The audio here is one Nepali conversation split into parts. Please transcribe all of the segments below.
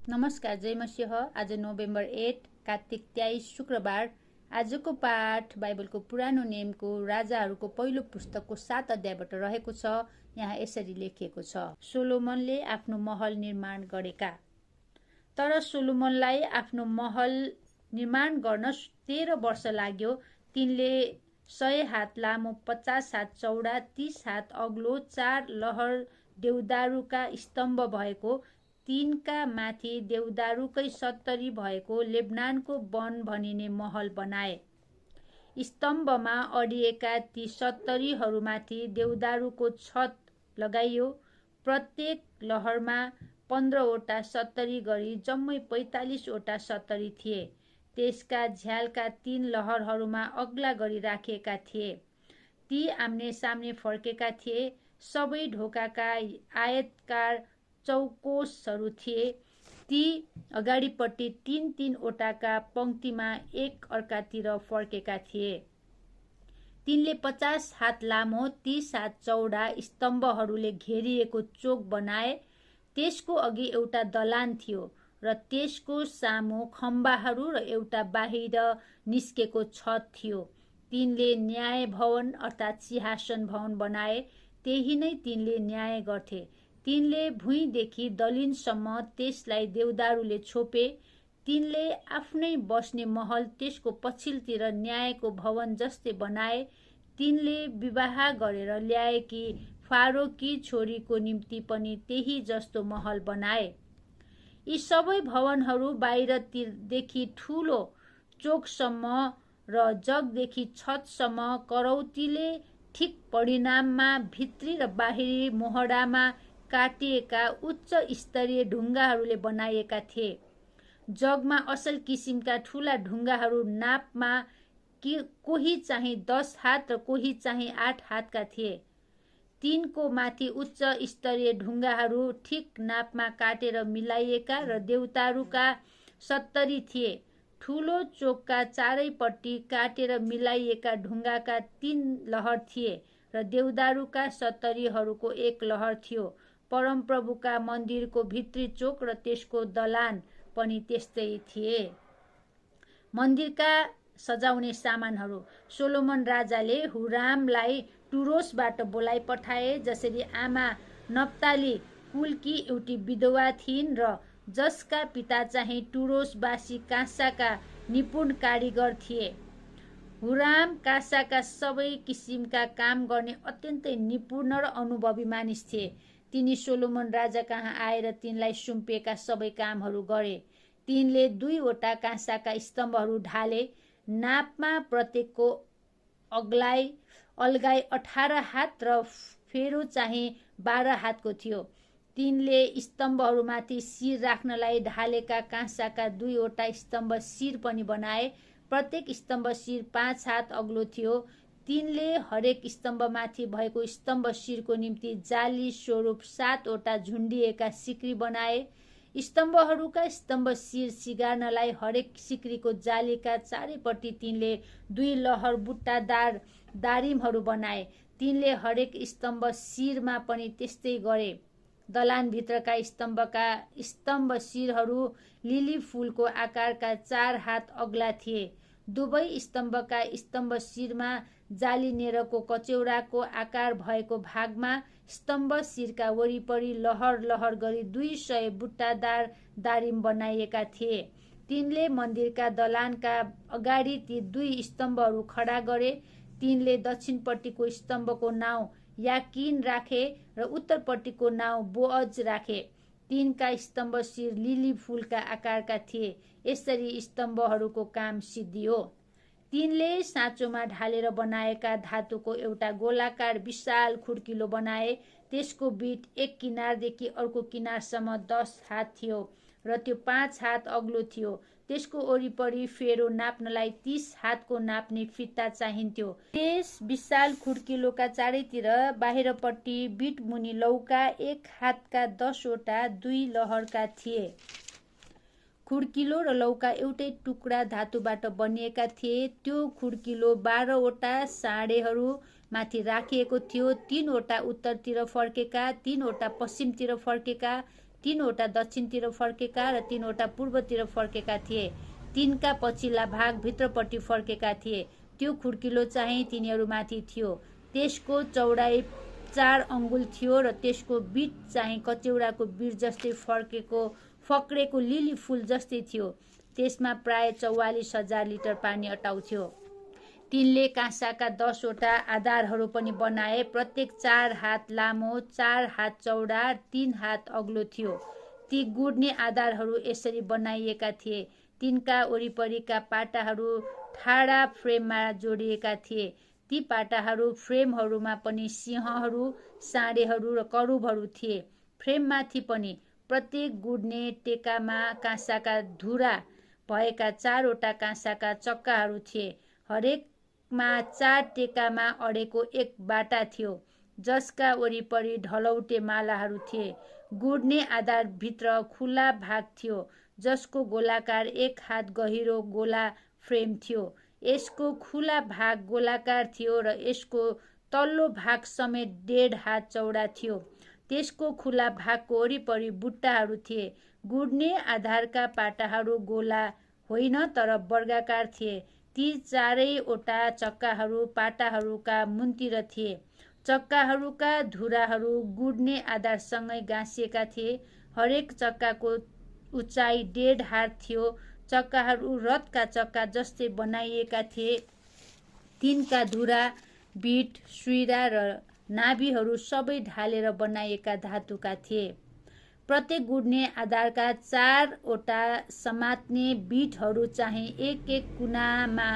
नमस्कार, जय मसीह। आज नोभेम्बर 8 कार्तिक 23 शुक्रबार। आजको पाठ बाइबलको पुरानो नियमको राजाहरूको पहिलो पुस्तकको 7 अध्यायबाट रहेको छ। यहाँ यसरी लेखिएको छ, सोलोमनले आफ्नो महल निर्माण गरेका। तर सोलोमनलाई आफ्नो महल निर्माण गर्न 13 वर्ष लाग्यो। तिनले 100 हात लामो, 50 हात चौडा, 30 हात अग्लो, 4 लहर देवदारूका स्तम्भ भएको, तिनका माथि देवदारूकै 70 भएको लेबनानको वन भनिने महल बनाए। स्तम्भमा अडिएका ती 70 देवदारूको छत लगाइयो। प्रत्येक लहरमा 15वटा 70 गरी जम्मै 45 वटा 70 थिए। त्यसका झ्यालका 3 लहरहरूमा अग्ला गरी राखिएका थिए। ती आम्ने सामने फर्केका थिए। सबै ढोकाका आयतकार चौकोसहरू थिए। ती अगाडिपट्टि 3-3 वटाका पंक्तिमा एक अर्कातिर फर्केका थिए। तिनले 50 हात लामो, 30 हात चौडा स्तम्भहरूले घेरिएको चोक बनाए। त्यसको अघि एउटा दलान थियो र त्यसको सामु खम्बाहरू र एउटा बाहिर निस्केको छत थियो। तिनले न्याय भवन अर्थात् सिंहासन भवन बनाए। त्यही नै तिनले न्याय गर्थे। तिनले भुइँदेखि दलिनसम्म त्यसलाई देवदारूले छोपे। तिनले आफ्नै बस्ने महल त्यसको पछिल्तिर न्यायको भवन जस्तै बनाए। तिनले विवाह गरेर ल्याएकी फारोकी छोरीको निम्ति पनि त्यही जस्तो महल बनाए। यी सबै भवनहरू बाहिरतिरदेखि ठुलो चोकसम्म र जगदेखि छतसम्म करौतीले ठिक परिणाममा भित्री र बाहिरी मोहडामा काटिएका उच्च स्तरीय ढुङ्गाहरूले बनाइएका थिए। जगमा असल किसिमका ठुला ढुङ्गाहरू नापमा कोही चाहिँ 10 हात र कोही चाहिँ 8 हातका थिए। तिनको माथि उच्च स्तरीय ढुङ्गाहरू ठिक नापमा काटेर मिलाइएका र देवदारूका 70 थिए। ठुलो चोकका चारैपट्टि काटेर मिलाइएका ढुङ्गाका 3 लहर थिए र देवदारूका 70हरूको एक लहर थियो। परमप्रभुका मन्दिरको भित्री चोक र त्यसको दलान पनि त्यस्तै थिए। मन्दिरका सजाउने सामानहरू। सोलोमन राजाले हुरामलाई टुरोसबाट बोलाइ पठाए। जसरी आमा नप्ताली कुलकी एउटी विधवा थिइन् र जसका पिता चाहिँ टुरोसवासी काँसाका निपुण कारिगर थिए। हुराम काँसाका सबै किसिमका काम गर्ने अत्यन्तै निपुण र अनुभवी मानिस थिए। तिनी सोलोमन राजा कहाँ आएर तिनलाई सुम्पिएका सबै कामहरू गरे। तिनले 2 वटा काँसाका स्तम्भहरू ढाले। नापमा प्रत्येकको अल्गाई 18 हात र फेरो चाहिँ 12 हातको थियो। तिनले स्तम्भहरूमाथि शिर राख्नलाई ढालेका काँसाका 2 वटा स्तम्भ शिर पनि बनाए। प्रत्येक स्तम्भ शिर 5 हात अग्लो थियो। तिनले हरेक स्तम्भमाथि भएको स्तम्भ शिरको निम्ति जाली स्वरूप 7 वटा झुन्डिएका सिक्री बनाए। स्तम्भहरूका स्तम्भ शिर सिगार्नलाई हरेक सिक्रीको जालीका चारैपट्टि तिनले 2 लहर बुट्टादार दारिमहरू बनाए। तिनले हरेक स्तम्भ शिरमा पनि त्यस्तै गरे। दलानभित्रका स्तम्भ शिरहरू लिली फूलको आकारका 4 हात अग्ला थिए। दुवै स्तम्भका स्तम्भ शिरमा जालिनेरको कचौराको आकार भएको भागमा स्तम्भ शिरका वरिपरि लहर लहर गरी 200 बुट्टादार दारिम बनाइएका थिए। तिनले मन्दिरका दलानका अगाडि ती 2 स्तम्भहरू खडा गरे। तिनले दक्षिणपट्टिको स्तम्भको नाउँ याकिन राखे र उत्तरपट्टिको नाउँ बोअज राखे। तिनका स्तम्भ शिर लिली फूलका आकारका थिए। यसरी स्तम्भहरूको काम सिद्धियो। तिनले साँचोमा ढालेर बनाएका धातुको एउटा गोलाकार विशाल खुड्किलो बनाए। त्यसको बिट एक किनारदेखि अर्को किनारसम्म 10 हात थियो र त्यो 5 हात अग्लो थियो। त्यसको वरिपरि फेरो नाप्नलाई 30 हातको नाप्ने फिता चाहिन्थ्यो। त्यस विशाल खुड्किलोका चारैतिर बाहिरपट्टि बिट मुनि लौका 1 हातका 10 वटा 2 लहरका थिए। खुड्किलो र लौका एउटै टुक्रा धातुबाट बनिएका थिए। त्यो खुड्किलो 12 वटा साँडेहरू माथि राखिएको थियो। 3 वटा उत्तरतिर फर्केका, 3 वटा पश्चिमतिर फर्केका, 3वटा दक्षिणतिर फर्केका र 3वटा पूर्वतिर फर्केका थिए। 3का पछिल्ला भाग भित्रपट्टि फर्केका थिए। त्यो खुड्किलो चाहिँ तिनीहरूमाथि थियो। त्यसको चौडाइ 4 अङ्गुल थियो र त्यसको बीट चाहिँ कचौडाको बीट जस्तै फक्रेको लिली फुल जस्तै थियो। त्यसमा प्राय 44,000 लिटर पानी अटाउँथ्यो। तिनले काँसाका 10वटा आधारहरू पनि बनाए। प्रत्येक 4 हात लामो, 4 हात चौडा, 3 हात अग्लो थियो। ती गुड्ने आधारहरू यसरी बनाइएका थिए। तिनका वरिपरिका पाटाहरू ठाडा फ्रेममा जोडिएका थिए। ती पाटाहरू फ्रेमहरूमा पनि सिंहहरू, साँडेहरू र करूबहरू थिए। फ्रेममाथि पनि प्रत्येक गुड्ने टेकामा काँसाका धुरा भएका 4वटा काँसाका चक्काहरू थिए। हरेकमा 4 टेकामा अडेको एक बाटा थियो, जसका वरिपरि ढलौटे मालाहरू थिए। गुड्ने आधारभित्र खुला भाग थियो, जसको गोलाकार 1 हात गहिरो गोला फ्रेम थियो। यसको खुला भाग गोलाकार थियो र यसको तल्लो भाग समेत 1.5 हात चौडा थियो। त्यसको खुला भागको वरिपरि बुट्टाहरू थिए। गुड्ने आधारका पाटाहरू गोला होइन तर वर्गाकार थिए। ती 4वटा चक्काहरू पाटाहरूका मुन्तिर थिए। चक्काहरूका धुराहरू गुड्ने आधारसँगै गाँसिएका थिए। हरेक चक्काको उचाइ 1.5 हात थियो। चक्काहरू रथका चक्का जस्तै बनाइएका थिए। तिनका धुरा, बीट, सुइरा र नाभिहरू सबै ढालेर बनाइएका धातुका थिए। प्रत्येक गुड्ने आधारका 4वटा समात्ने बीटहरू चाहिँ एक कुनामा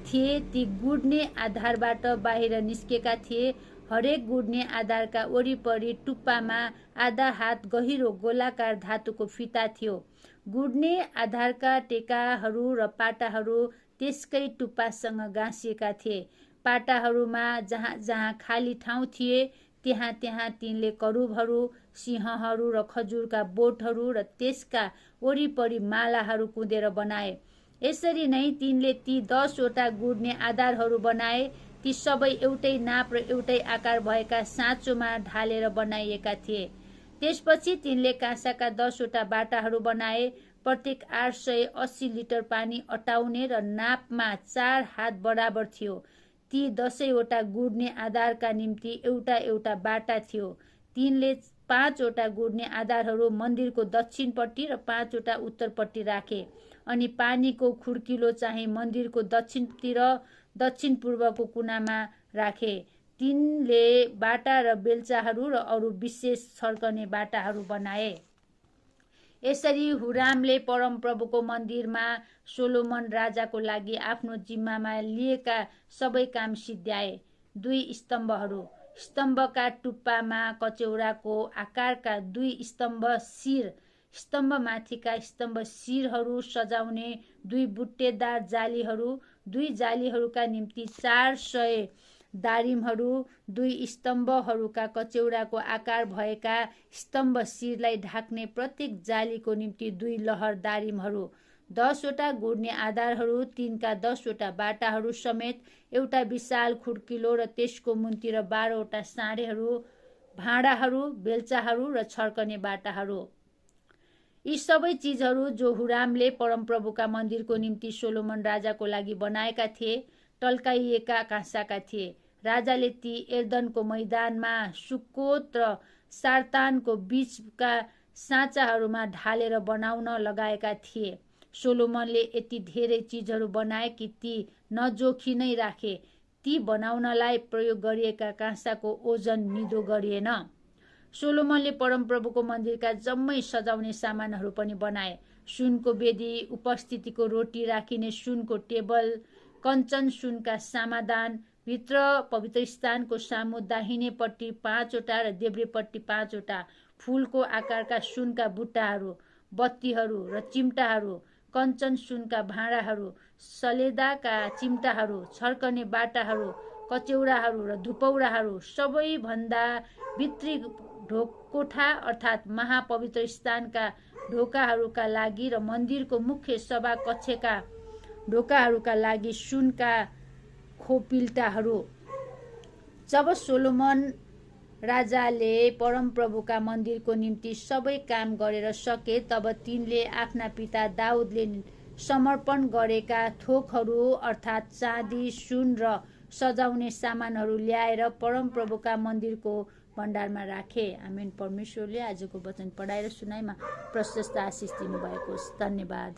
थिए। ती गुड्ने आधारबाट बाहिर निस्केका थिए। हरेक गुड्ने आधारका वरिपरि टुप्पामा आधा हात गहिरो गोलाकार धातुको फिता थियो। गुड्ने आधारका टेकाहरू र पाटाहरू त्यसकै टुप्पासँग गाँसिएका थिए। पाटाहरूमा जहाँ जहाँ खाली ठाउँ थिए त्यहाँ त्यहाँ तिनले करूबहरू, सिंहहरू र खजुरका बोटहरू र त्यसका वरिपरि मालाहरू कुँदेर बनाए। यसरी नै तिनले ती 10वटा गुड्ने आधारहरू बनाए। ती सबै एउटै नाप र एउटै आकार भएका साँचोमा ढालेर बनाइएका थिए। त्यसपछि तिनले काँसाका 10वटा बाटाहरू बनाए। प्रत्येक 880 लिटर पानी अटाउने र नापमा 4 हात बराबर थियो। ती 10वटा गुड्ने आधारका निम्ति एउटा एउटा बाटा थियो। तिनले 5वटा गुड्ने आधारहरू मन्दिरको दक्षिणपट्टि र 5वटा उत्तरपट्टि राखे। अनि पानीको खुड्किलो चाहिँ मन्दिरको दक्षिणतिर दक्षिण पूर्वको कुनामा राखे। तिनले बाटा र बेल्चाहरू र अरू विशेष छर्कने बाटाहरू बनाए। यसरी हुरामले परमप्रभुको मन्दिरमा सोलोमन राजाको लागि आफ्नो जिम्मामा लिएका सबै काम सिद्ध्याए। 2 स्तम्भहरू, स्तम्भका टुप्पामा कचौराको आकारका 2 स्तम्भ शिर, स्तम्भमाथिका स्तम्भ शिरहरू सजाउने 2 बुट्टेदार जालीहरू, 2 जालीहरूका निम्ति 400 दारिमहरू, 2 स्तम्भहरूका कचौराको आकार भएका स्तम्भ शिरलाई ढाक्ने प्रत्येक जालीको निम्ति 2 लहर दारिमहरू, 10वटा गुड्ने आधारहरू, तिनका 10वटा बाटाहरू समेत एउटा विशाल खुड्किलो र त्यसको मुन्तिर 12वटा साँडेहरू, भाँडाहरू, बेल्चाहरू र छर्कने बाटाहरू। यी सबै चिजहरू जो हुरामले परमप्रभुका मन्दिरको निम्ति सोलोमन राजाको लागि बनाएका थिए, टल्काइएका काँसाका थिए। राजाले ती एर्दनको मैदानमा सुक्कोत र सार्तानको बीचका साँचाहरूमा ढालेर बनाउन लगाएका थिए। सोलोमनले यति धेरै चिजहरू बनाए कि ती नजोखी नै राखे। ती बनाउनलाई प्रयोग गरिएका काँसाको ओजन निदो गरिएन। सोलोमनले परमप्रभुको मन्दिरका जम्मै सजाउने सामानहरू पनि बनाए। सुनको वेदी, उपस्थितिको रोटी राखिने सुनको टेबल, कञ्चन सुनका समाधान, भित्र पवित्रस्थानको सामु दाहिनेपट्टि 5वटा र देब्रेपट्टि 5वटा फूलको आकारका सुनका बुट्टाहरू, बत्तीहरू र चिम्टाहरू, कञ्चन सुनका भाँडाहरू, सलेदाका चिम्टाहरू, छर्कने बाटाहरू, कचौराहरू र धुपौराहरू, सबैभन्दा भित्री ढोकोठा अर्थात् महापवित्र स्थानका ढोकाहरूका लागि र मन्दिरको मुख्य सभा कक्षका ढोकाहरूका लागि सुनका खोपिल्टाहरू। जब सोलोमन राजाले परमप्रभुका मन्दिरको निम्ति सबै काम गरेर सके, तब तिनले आफ्ना पिता दाउदले समर्पण गरेका थोकहरू अर्थात् चाँदी, सुन र सजाउने सामानहरू ल्याएर परमप्रभुका मन्दिरको भण्डारमा राखे। आमेन। परमेश्वरले आजको वचन पढाएर सुनाइमा प्रशस्त आशिष दिनुभएको होस्। धन्यवाद।